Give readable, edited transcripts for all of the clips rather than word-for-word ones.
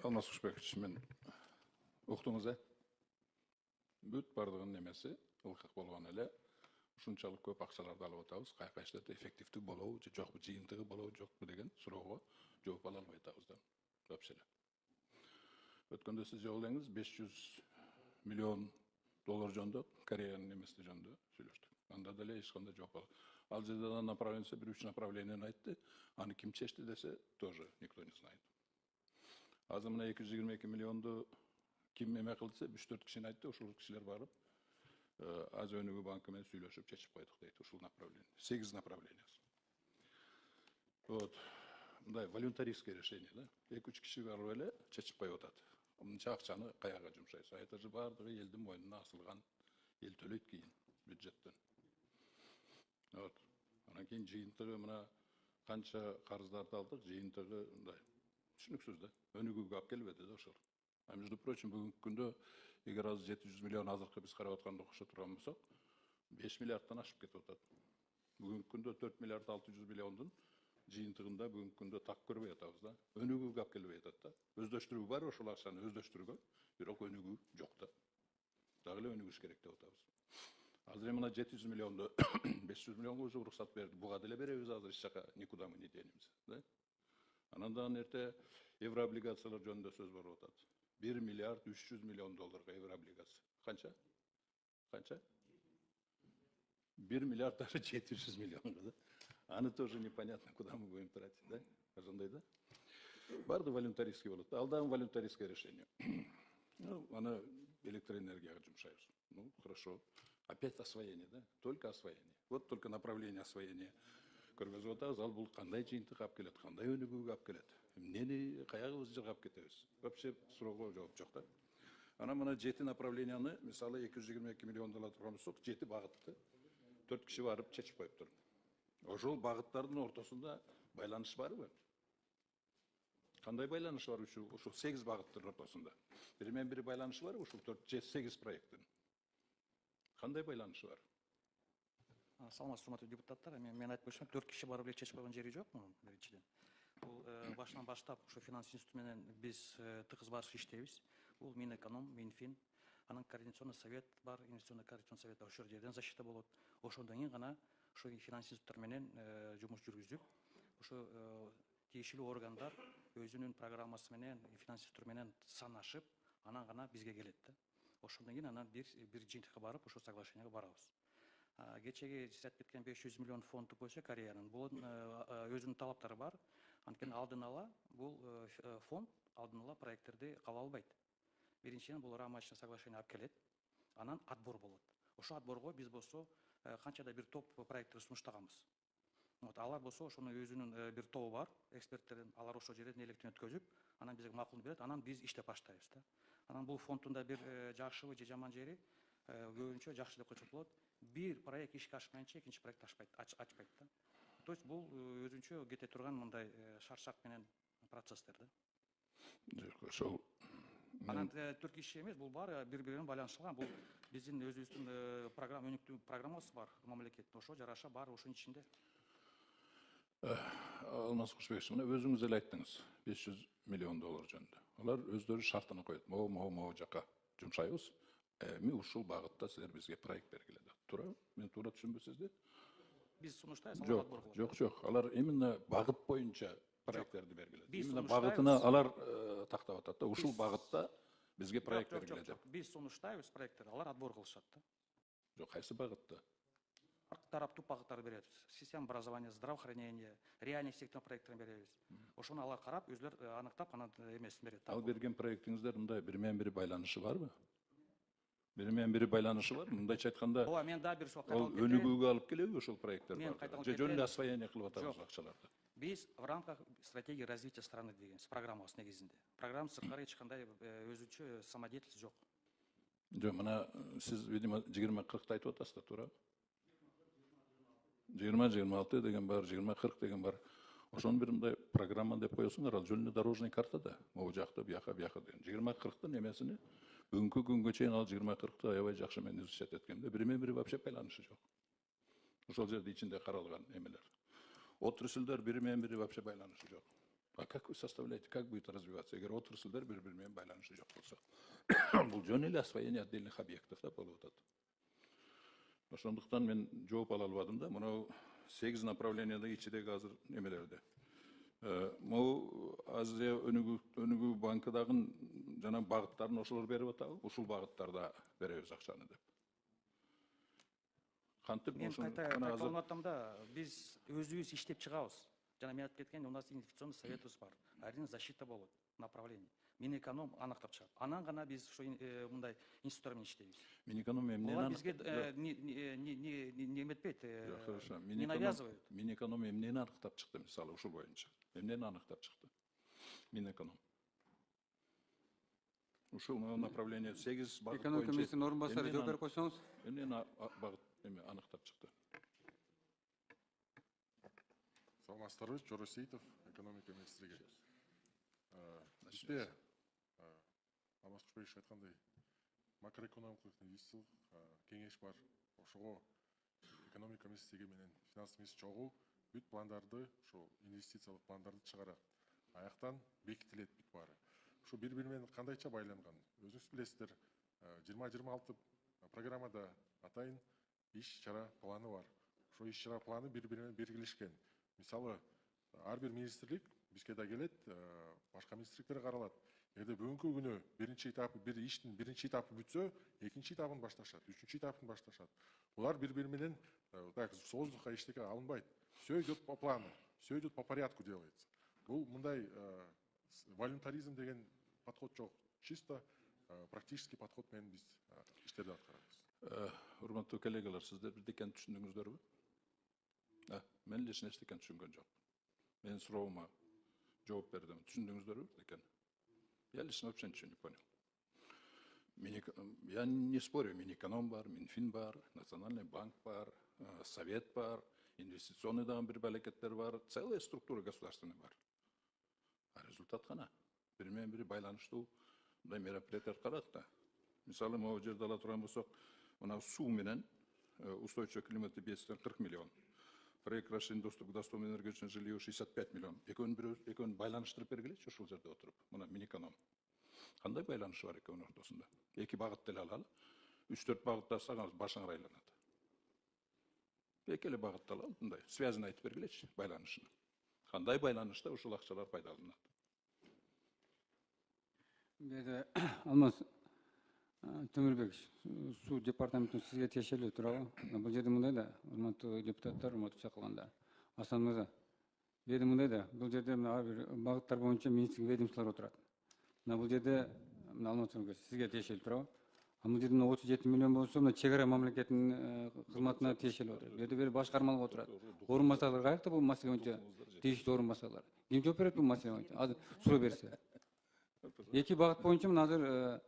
Алмас Құшбекович, мен уктуңуз бүт бардыгынын немеси ылкык болгон эле ушунчалык көп акчаларды алып атабыз, кайсы эффективдүү болобу же жокпу, жыйынтыгы болобу жокпу деген суроого жооп ала албай атабыз да. Вообще эле. Өткөндө сиз жол элеңиз 500 миллион доллар жөнүндө Кореянын немеси жөнүндө сүйлөштүк. Анда деле эч кандай жооп ала. Ал жерден направление, бир үч направлениени айтты. Аны ким чечти десе, тоже никто не знает. Азыр мына 222 миллионду ким эме кылдыса, 3-4 кишини айтты, ушул кишилер барып, Азия өнүгүү банкы менен сүйлөшүп чечип койдук дейт, ушул направление. 8 направление. Вот. Мындай волюнтаристское решение, да? 2-3 киши барып эле чечип коюп атат. Мынча акчаны каяга жумшайсыз? Это же бардыгы элдин мойнуна асылган, эл төлөйт кийин бюджеттен. Вот. Анан кийин жыйынтыгы мына канча карыздарды алдык, жыйынтыгы мындай. Түшүнүксүз да. Өнүгүүгө алып келбеди да ошол. А между прочим, бүгүнкү күндө эгер азыр 700 миллион азыркы биз карап атканда окшо турган болсок, 5 миллиардтан ашып кетип атат. Бүгүнкү күндө 4 миллиард 600 миллиондун жыйынтыгында бүгүнкү күндө так көрбөй атабыз да. Өнүгүүгө алып келбей атат да. Өздөштүрүү бар ошол акчаны өздөштүрүүгө, бирок өнүгүү жок да. Дагы эле өнүгүш керек деп атабыз. Азыр мына 700 миллионду 500 миллионго уже уруксат берди. Буга деле беребиз азыр эч жака никуда мы не денемся, да? Анан эрте еврооблигациялар жөнүндө сөз болуп атат. 1 миллиард 300 миллион долларга еврооблигация. Канча? Канча? 1 миллиард даже 700 миллион, да? Аны тоже непонятно, куда мы будем тратить, да? Ошондой, да? Барды волюнтаристский болот. Алдан волюнтаристское решение. Ну, аны электроэнергияга жумшайбыз. Ну, хорошо. Опять освоение, да? Только освоение. Вот только направление освоения. Көргөзүп атабыз, ал бул кандай жыйынтык алып келет, кандай өнүгүүгө алып келет. Эмнени каягыбыз жыргап кетебиз? Вообще суроого жооп жок да. Анан мына 7 направленияны, мисалы 222 миллион доллар турган болсок, 7 багытты 4 киши барып чечип коюптур. Ошол багыттардын ортосунда байланыш барбы? Кандай байланыш бар ушул 8 багыттын ортосунда? Бири менен бири байланышы барбы ушул 4-8 проекттин? Кандай байланышы бар? Саламатсыз урматтуу депутаттар, мен айтып өтсөм, 4 киши барып эле чечип койгон жери жок мунун биринчиден. Бул башынан баштап ушу финанс институту менен биз тыгыз барыш иштейбиз. Бул Минэконом, Минфин, анан координационный совет бар, инвестиционный координационный совет ошол жерден защита болот. Ошондон кийин гана ушу финанс институттар менен жумуш жүргүзүп, ушу тиешелүү органдар өзүнүн программасы менен, финанс институтту менен санашып, анан гана бизге келет да. Ошондон кийин анан бир жыйынтыкка барып, ошол соглашениеге барабыз. Кечеги сиз айтып кеткен 500 миллион фондду боюнча Кореянын бул өзүнүн талаптары бар. Анткени алдын ала бул фонд алдын ала проекттерди кабыл албайт. Биринчиден бул рамочный соглашение алып келет, анан отбор болот. Ошол отборго биз болсо канчада бир топ проекттерди сунуштаганбыз. Вот алар болсо ошонун өзүнүн бир тобу бар, эксперттердин, алар ошол жерден электен өткөзүп, анан бизге макулдук берет, анан биз иштеп баштайбыз да. Анан бул фонддун да бир жакшыбы же жаман жери көбүнчө жакшы деп койсок болот. Бир проект ишке ашмайынча экинчи проект ачпайт да. То есть бул өзүнчө кете турган мындай шарт менен процесстер да. Жок, ошол Анан 4 киши эмес, бул баары бири-бири менен байланышылган. Бул биздин өзүбүздүн программа, өнүктүү программабыз бар мамлекеттин. Ошо жараша баары ошонун ичинде. Алмас Құшбекович, мына өзүңүз эле айттыңыз, 500 миллион доллар жөнүндө. Алар өздөрү шартын коет. Могу жака жумшайбыз. Эми ушул багытта силер бизге проект бергиле деп. Туура? Мен туура түшүнбөсүз да? Биз сунуштайбыз, алар отбор кылат. Жок. Алар именно багыт боюнча проекттерди бергиле. Именно багытына алар тактап атат да. Ушул багытта бизге проект бергиле деп. Биз сунуштайбыз проекттерди, алар отбор кылышат да. Жок, кайсы багытта? Тараптуу багыттарды беребиз. Система образования, здравоохранения, реальный сектор проекттерин беребиз. Ошону алар карап, өзүлөр аныктап, анан эмесин берет. Ал берген проектиңиздер мындай бири менен бири байланышы барбы? Бири менен бири байланышы бар. Мындайча айтканда, ооба, мен да бир сурак ал өнүгүүгө алып келеби ошол проекттер бар? Же жөн эле освоение кылып атабыз акчаларды? Биз в рамках стратегии развития страны дегенбиз, программабыз негизинде. Программа сырткары эч кандай өзүнчө самодеятельность жок. Жок, мына сиз, видимо, 20-40 айтып атасыз да, туура? 20-26 деген бар, 20-40 деген бар. Ошону бир мындай программа деп коесуңар, ал жөн эле дорожный карта да. Могу жакта, буяка деген. 20-40тын эмесини бүгүнкү күнгө чейин ал 20-40ты аябай жакшы мен изучать эткем да. Бири менен бири вообще байланышы жок. Ошол жерде ичинде каралган эмелер. Отрасльдер бири менен бири вообще байланышы жок. А как вы составляете, как будет развиваться? Эгер отрасльдар бири-бири менен байланышы жок болсо. Бул жөн эле освоение отдельных объектов да болуп атат. Ошондуктан мен жооп ала албадым да, мына 8 направленияда ичидеги азыр немелерде. Могу Азия өнүгүү банкыдагы жана багыттарын ошолор берип атабы, ушул багыттарда беребиз акчаны деп. Кантип Мен ушуну кайта мына азыр атам да, биз өзүбүз иштеп чыгабыз. Жана мен айтып кеткен, у нас инвестиционный советибиз бар. Арин защита болот, направление. Минэконом анактап чыгат. Анан гана биз ушу мындай институттар менен иштейбиз. Минэконом эмнени Булар бизге не эметпейт, хорошо. не навязывают. Минэконом эмнени аныктап чыкты, мисалы ушул боюнча. Эмнени аныктап чыкты? Минэконом. Ушул направление 8 багыт Экономика боюнча. министринин орун басары жооп берип койсоңуз. Эмнени багыт эме аныктап чыкты? Саламатсыздарбы, Жора Сейитов, экономика министрлиги. Бизде Алмаз Кушбекович айткандай макроэкономикалык инвестициялык кеңеш бар. Ошого экономика министрлиги менен финанс министри чогуу бүт пландарды, ошо инвестициялык пландарды чыгарат. Аяктан бекитилет бүт баары. Ушу бири-бири менен кандайча байланган. Өзүңүз билесиздер, 2026 программада атайын иш-чара планы бар. Ошо иш-чара планы бири-бири менен белгилешкен. Мисалы, ар бир министрлик бизге да келет, башка министрликтер каралат. Эгерде бүгүнкү күнү биринчи этапы, бир иштин биринчи этапы бүтсө, экинчи этабын башташат, үчүнчү этабын башташат. Булар бири-бири менен так с воздуха эчтеке алынбайт. Все идет по плану, все идет по порядку делается. Бул мындай волюнтаризм деген подход жок. Чисто практический подход менен биз иштерди аткарабыз. Урматтуу коллегалар, сиздер бирдекен түшүндүңүздөрбү? Мен эч нерсекен түшүнгөн жок. Менин суроома жооп бердим. Түшүндүңүздөрбү бирдекен? Я лично вообще ничего не понял. Я не спорю, Минэконом бар, Минфин бар, Национальный банк бар, Совет бар, инвестиционный дагы бир балекеттер бар, целая структура государственная бар. А результат кана? Бири менен бири байланыштуу мындай мероприятия аткарат да. Мисалы, могу жерде ала турган болсок, мына суу менен устойчивый климат и бедствия 40 миллион. Проект расширения доступа к доступному энергетическому жилью 65 миллион. Экөөнүн байланыштырып бергилечи ушул жерде отуруп. Мына Минэконом. Кандай байланышы бар экөөнүн ортосунда? Эки багыт деле алалы. 3-4 багытты алсаңыз башыңар айланат. Эки эле багытты алалы, мындай связын айтып бергилечи, байланышын. Кандай байланышта ушул акчалар пайдаланат? Деди Алмаз Темирбекович, суу департаментинин сизге тиешелүү туурабы? Бул жерде мындай да, урматтуу депутаттар, урматтуу чакырылгандар. Асан мырза, бул жерде мындай да, бул жерде ар бир багыттар боюнча министрлик ведомстволор отурат. Бул жерде Алмаз Темирбекович сизге тиешелүү туурабы? Бул жерде 37 миллион болсо, мына чек ара мамлекетинин кызматына тиешелүү отурат. Бул жерде бир башкармалык отурат. Орун басарлар каякта бул маселе боюнча? Тийиштүү орун басарлар. Ким жооп берет бул маселе боюнча? Азыр суроо берсе. Эки багыт боюнча мына азыр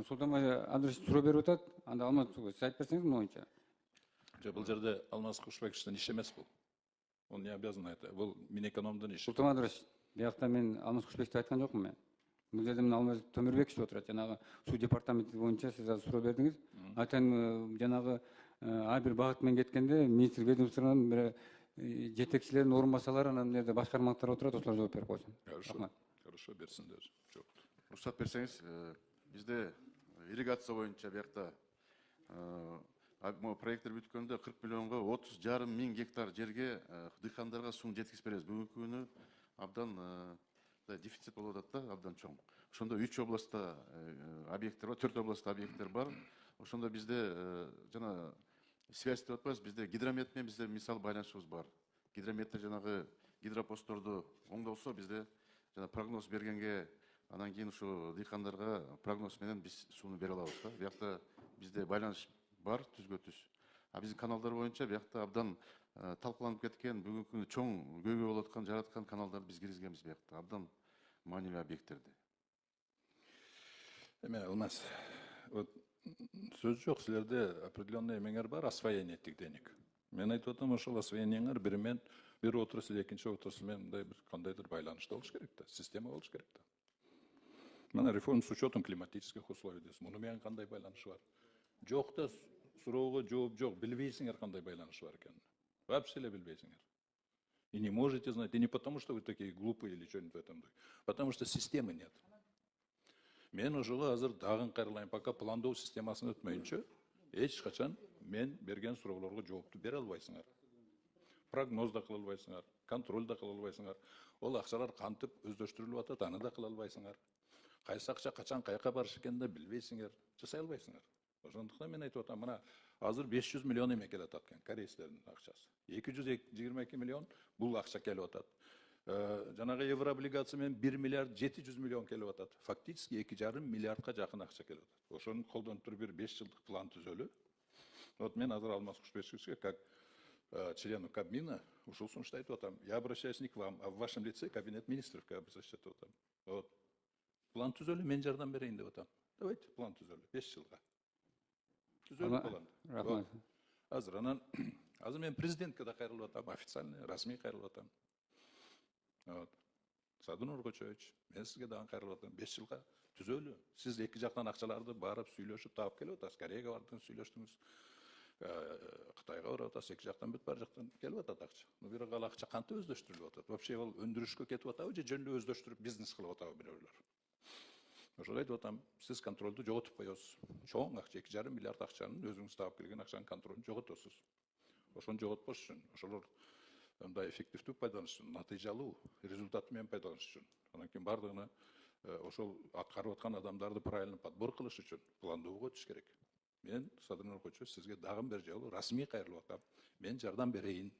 Султанбай Абдырашев суроо берип атат. Анда Алмаз Темирбекович сиз айтып берсеңиз мына боюнча. Бул жерде Алмаз Кушбековичтин иши эмес бул. Он не обязан это. Бул Минэкономдун иши. Султан Абдырашев, биякта мен Алмаз Кушбековичти айткан жокмун мен. Бул жерде мына Алмаз Темирбекович отурат. Жанагы суу департаменти боюнча сиз азыр суроо бердиңиз. Антен жанагы ар бир багыт менен кеткенде министрлик ведомствонун бир жетекчилеринин орун басарлары анан жерде башкармалыктар отурат, ошолор жооп берип койсун. Хорошо. Хорошо, берсиндер. Уруксат берсеңиз, бизде ирригация боюнча биякта проекттер бүткөндө 40 миллионго 30,5 миң гектар жерге дыйкандарга сууну жеткизип беребиз. Бүгүнкү күнү абдан дефицит болуп атат да, абдан чоң. Ошондо 3 областта объекттер бар, 4 областта объекттер бар. Ошондо бизде жана связь деп атпайбыз, бизде гидромет менен бизде мисал байланышыбыз бар. Гидрометте жанагы гидропостторду оңдолсо, бизде жана прогноз бергенге, анан кийин ушу дыйкандарга прогноз менен биз сууну бере алабыз да. Биякта бизде байланыш бар, түзгө-түз. А биздин каналдар боюнча биякта абдан талкууланып кеткен, бүгүнкү күнү чоң көйгөй болуп аткан, жараткан каналдарды биз киргизгенбиз биякта. Абдан маанилүү объекттерди. Эме Алмаз, вот сөз жок, силерде определенный эмеңер бар, освоение этих денег. Мен айтып атам, ошол освоениеңер бир мен бир отрасль, экинчи отрасль менен мындай бир кандайдыр байланышта болуш керек да, система болуш керек да. Мына реформа с учетом климатических условий дейсиз. Муну менен кандай байланышы бар? Жок да суроого жооп жок, билбейсиңер кандай байланышы бар экенин. Вообще эле билбейсиңер. И не можете знать. И не потому, что вы такие глупые или что-нибудь в этом духе. Потому что системы нет. Мен ошого азыр дагын кайрылайын, пока пландоо системасын өтмөйүнчө, эч качан мен берген суроолорго жоопту бере албайсыңар. Прогноз да кыла албайсыңар, контроль да кыла албайсыңар. Ол акчалар кантип өздөштүрүлүп атат, аны да кыла албайсыңар. Кайсы акча качан каяка барыш экенин да билбейсиңер, жасай албайсыңар. Ошондуктан мен айтып атам, мына азыр 500 миллион эме келип атат экен, корейцтердин акчасы. 222 миллион бул акча келип атат. Жанагы еврооблигация менен 1 миллиард 700 миллион келип атат. Фактически 2,5 миллиардка жакын акча келип атат. Ошону колдонуп туруп бир 5 жылдык план түзөлү. Вот мен азыр Алмаз Кушбешевичке, как члену Кабмина, ушул сунушту айтып атам. Я обращаюсь не к вам, а в вашем лице кабинет министров, как обращаюсь этип атам. Вот. План түзөлү, мен жардам берейин деп атам. Давайте план түзөлү, 5 жылга. Түзөлүп план. Рахмат. Азыр анан, азыр мен президентке да кайрылып атам, официально, расмий кайрылып атам. Вот. Садыр Нуркочевич, мен сизге дагы кайрылып атам, 5 жылга түзөлү. Сиз эки жактан акчаларды барып сүйлөшүп таап келип атасыз. Кореяга бардыңыз, сүйлөштүңүз. Кытайга барып атасыз, эки жактан бүт бар жактан келип атат акча. Но бирок ал акча кантип өздөштүрүлүп атат? Вообще ал өндүрүшкө кетип атабы же жөн эле өздөштүрүп бизнес кылып атабы бирөөлөр? Ошол айтып атам, сиз контролду жоготуп коесуз. Чоң акча, 2,5 миллиард акчанын өзүңүз таап келген акчанын контролун жоготосуз. Ошону жоготпош үчүн, ошолор мындай эффективдүү пайдаланыш үчүн, натыйжалуу результат менен пайдаланыш үчүн, анан кийин бардыгына ошол аткарып аткан адамдарды правильно подбор кылыш үчүн пландоого өтүш керек. Мен Садыр Нуркочевич сизге дагы бир жолу расмий кайрылып атам. Мен жардам берейин.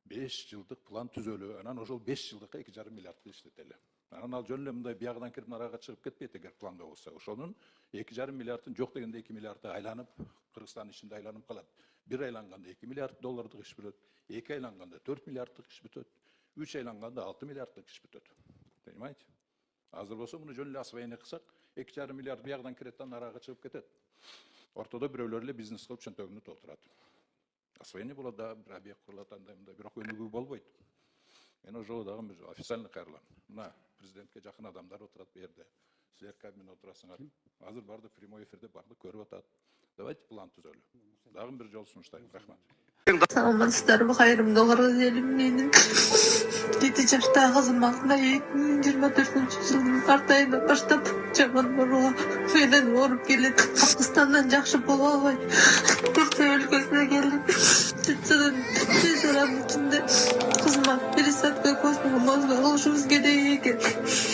5 жылдык план түзөлү, анан ошол 5 жылдыкка 2,5 миллиардты иштетели. Анан ал жөн эле мындай биягынан кирип нарага чыгып кетпейт эгер планда болсо. Ошонун 2,5 миллиардын жок дегенде 2 миллиарды айланып, Кыргызстан ичинде айланып калат. Бир айланганда 2 миллиард доллардык иш бүтөт, 2 айланганда 4 миллиарддык иш бүтөт, 3 айланганда 6 миллиарддык иш бүтөт. Понимаете? Азыр болсо муну жөн эле освоение кылсак, 2,5 миллиард биягдан кирет да нарага чыгып кетет. Ортодо бирөөлөр эле бизнес кылып чөнтөгүнү толтурат. Освоение болот да, бир объект курулат андай мындай, бирок өнүгүү болбойт. Мен ошого дагы бир официально кайрылам. Мына президентке жакын адамдар отурат бу жерде. Силер Кабмин отурасыңар. Азыр барды прямой эфирде барды көрүп атат. Давайте план түзөлү. Дагы бир жолу сунуштайм. Рахмат. Саламатсыздарбы, кайрымдуу кыргыз элим менин. 7 жаштагы кызым Акнай 2024-жылдын март айынан баштап жаман ооруга сөйлөнүп ооруп келет. Кыргызстандан жакшы боло албай, Түркия өлкөсүнө келип, сөзүн суранын ичинде кызыма пересадка көзүнө мозга кылышыбыз керек экен.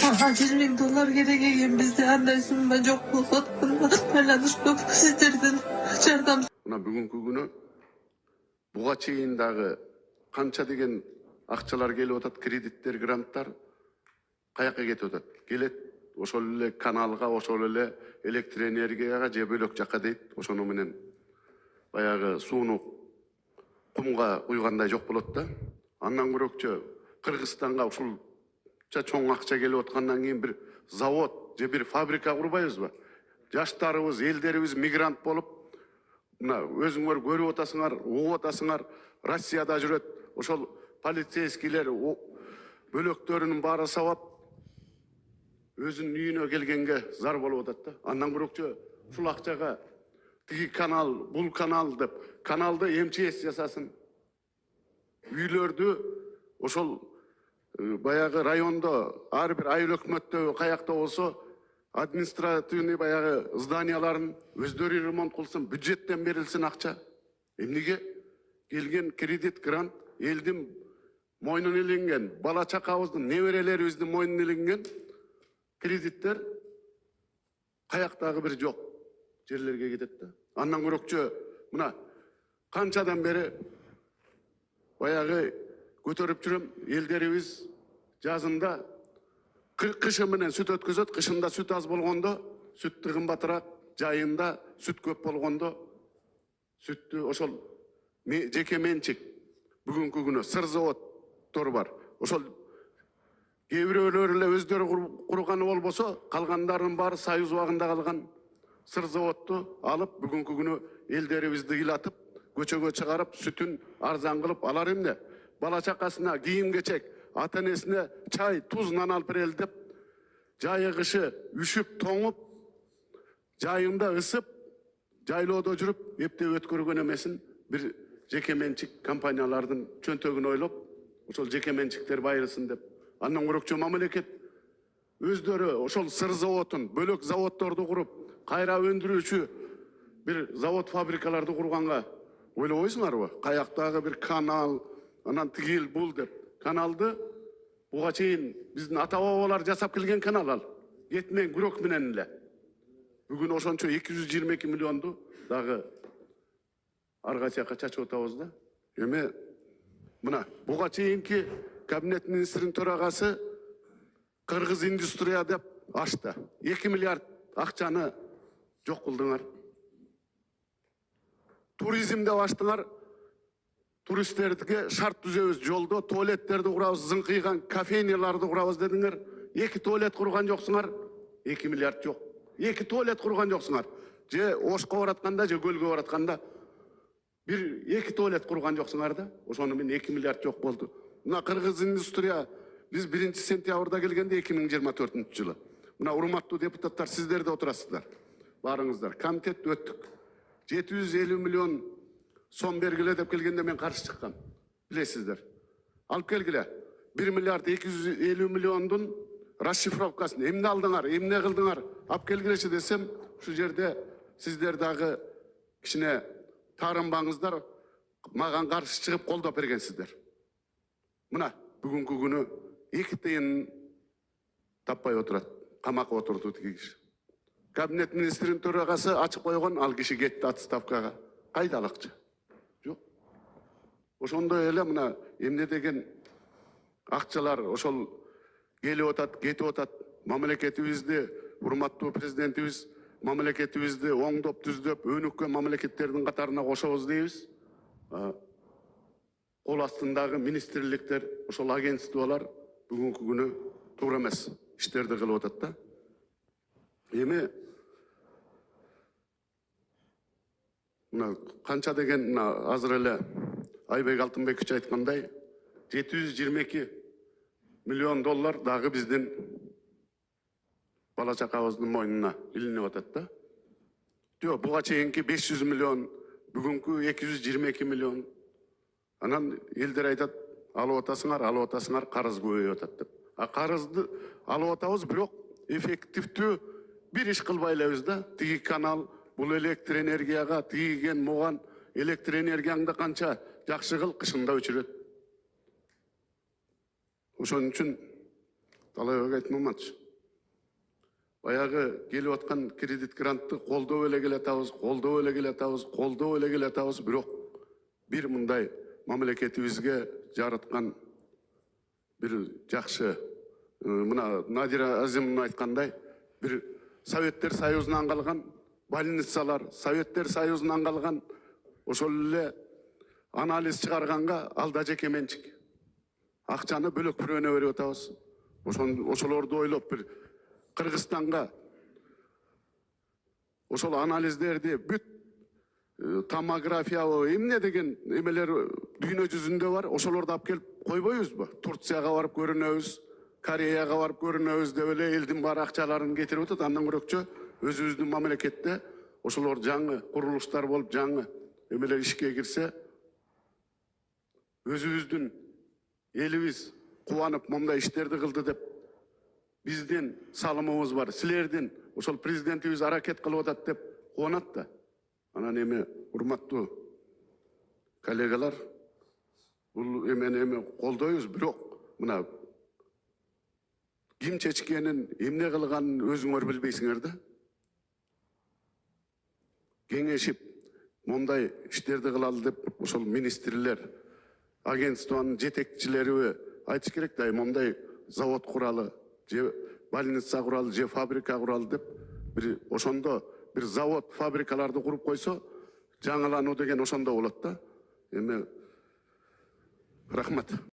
Ага $100,000 керек экен. Бизде андай сумма жок болот. Байланыштуу сиздердин жардам. Мына бүгүнкү күнү буга чейин дагы канча деген акчалар келип атат, кредиттер, гранттар каяка кетип атат? Келет ошол эле каналга, ошол эле электр энергияга же бөлөк жакка дейт. Ошону менен баягы сууну кумга куйгандай жок болот да. Андан көрөкчө Кыргызстанга ушулча чоң акча келип аткандан кийин бир завод же бир фабрика курбайбызбы? Жаштарыбыз, элдерибиз мигрант болуп, мына өзүңөр көрүп атасыңар, угуп атасыңар, Россияда жүрөт. Ошол полицейскийлер бөлөктөрүнүн баары сабап өзүнүн үйүнө келгенге зар болуп атат да. Андан көрөкчө ушул акчага тиги канал, бул канал деп каналды МЧС жасасын. Үйлөрдү ошол баягы райондо ар бир айыл өкмөттө каякта болсо административный баягы зданияларын өздөрү ремонт кылсын, бюджеттен берилсин акча. Эмнеге келген кредит, грант элдин мойнуна илинген, бала чакабыздын, неберелерибиздин мойнуна илинген кредиттер каяктагы бир жок жерлерге кетет да. Андан көрөкчө мына канчадан бери баягы көтөрүп жүрөм, элдерибиз жазында кышы менен сүт өткөзөт, кышында сүт аз болгондо сүттү кымбатыраак, жайында сүт көп болгондо сүттү ошол жеке менчик бүгүнкү күнү сыр заводдор бар. Ошол кээ бирөөлөр эле өздөрү курганы болбосо, калгандарынын баары Союз убагында калган сыр заводду алып бүгүнкү күнү элдерибизди кыйлатып, көчөгө чыгарып, сүтүн арзан кылып алар эмне? Бала чакасына кийим-кечек, ата-энесине чай, туз, нан алып берели деп, жайы кышы үшүп, тоңуп, жайында ысып, жайлоодо жүрүп, эптеп өткөргөн эмесин бир жеке менчик компаниялардын чөнтөгүн ойлоп, ошол жеке менчиктер байырсын деп. Андан көрөкчө мамлекет өздөрү ошол сыр заводун, бөлөк заводдорду куруп, кайра өндүрүүчү бир завод фабрикаларды курганга ойлобойсуңарбы? Каяктагы бир канал, анан тигил бул деп. Каналды буга чейин биздин ата-бабалар жасап келген канал ал. Этмен, күрөк менен эле. Бүгүн ошончо 222 миллионду дагы арга жака чачып атабыз да. Эми мына буга чейинки кабинет министринин төрагасы Кыргыз индустрия деп ачты. 2 миллиард акчаны жок кылдыңар. Туризм деп ачтыңар. Туристтерге шарт түзөбүз, жолдо туалеттерди курабыз, зыңкыйган кафейняларды курабыз дедиңер. 2 туалет курган жоксуңар. 2 миллиард жок. 2 туалет курган жоксуңар. Же Ошко баратканда, же көлгө баратканда бир 2 туалет курган жоксуңар да. Ошону менен 2 миллиард жок болду. Мына Кыргыз индустрия биз 1 сентябрда келгенде 2024-жылы. Мына урматтуу депутаттар, сиздер да отурасыздар. Барыңыздар. Комитет өттүк. 750 миллион сом бергиле деп келгенде мен каршы чыккам. Билесиздер. Алып келгиле. 1 миллиард 250 миллиондун расшифровкасын эмне алдыңар, эмне кылдыңар? Алып келгилечи десем, ушу жерде сиздер дагы кичине таарынбаңыздар, маған каршы чыгып колдоп бергенсиздер. Мына бүгүнкү күнү 2 тыйын таппай отурат. Камакка отурду тиги киши. Кабинет министринин төрагасы ачып койгон, ал киши кетти отставкага. Кайда ал акча? Жок. Ошондой эле мына эмне деген акчалар ошол келип атат, кетип атат. Мамлекетибизди, урматтуу президентибиз мамлекетибизди оңдоп, түздөп, өнүккөн мамлекеттердин катарына кошобуз дейбиз. Кол астындагы министрликтер, ошол агентстволор бүгүнкү күнү туура эмес иштерди кылып атат да. Эми мына канча деген азыр эле Айбек Алтынбекович айткандай 722 миллион доллар дагы биздин бала чакабыздын мойнуна илинип атат да. Жок, буга чейинки 500 миллион, бүгүнкү 222 миллион. Анан элдер айтат, алып атасыңар, карыз көбөйүп атат деп. Карызды алып атабыз, бирок эффективдүү бир иш кылбай элебиз да. Тиги канал, бул электр энергияга, тигиген муган электр энергияңды канча жакшы кыл, кышында өчүрөт. Ошон үчүн Талайбек Айтмаматович, баягы келип аткан кредит грантты колдоо эле келатабыз, бирок бир мындай мамлекетибизге жараткан бир жакшы, мына Надира Азимовна айткандай, бир Советтер Союзунан калган больницалар, Советтер Союзунан калган ошол эле анализ чыгарганга алда жеке менчик. Акчаны бөлөк бирөөнө берип атабыз. Ошолорду ойлоп бир Кыргызстанга ошол анализдерди бүт томография эмне деген эмелер дүйнө жүзүндө бар, ошолорду алып келип койбойбузбу? Турцияга барып көрүнөбүз, Кореяга барып көрүнөбүз деп эле элдин баары акчаларын кетирип атат. Андан көрөкчө өзүбүздүн мамлекетте ошолор жаңы курулуштар болуп, жаңы эмелер ишке кирсе, өзүбүздүн элибиз кубанып мондай иштерди кылды деп биздин салымыбыз бар. Силердин ошол президентибиз аракет кылып атат деп кубанат да. Анан эми урматтуу коллегалар, бул эми колдойбуз, бирок мына ким чечкенин, эмне кылганын өзүңөр билбейсиңер да. Кеңешип мондай иштерди кылалы деп ошол министрлер, агентствонун жетекчилери айтыш керек да, мондай завод куралы, же больница куралы, же фабрика куралы деп бир ошондо бир завод, фабрикаларды куруп койсо, жаңылануу деген ошондо болот да. Эми рахмат.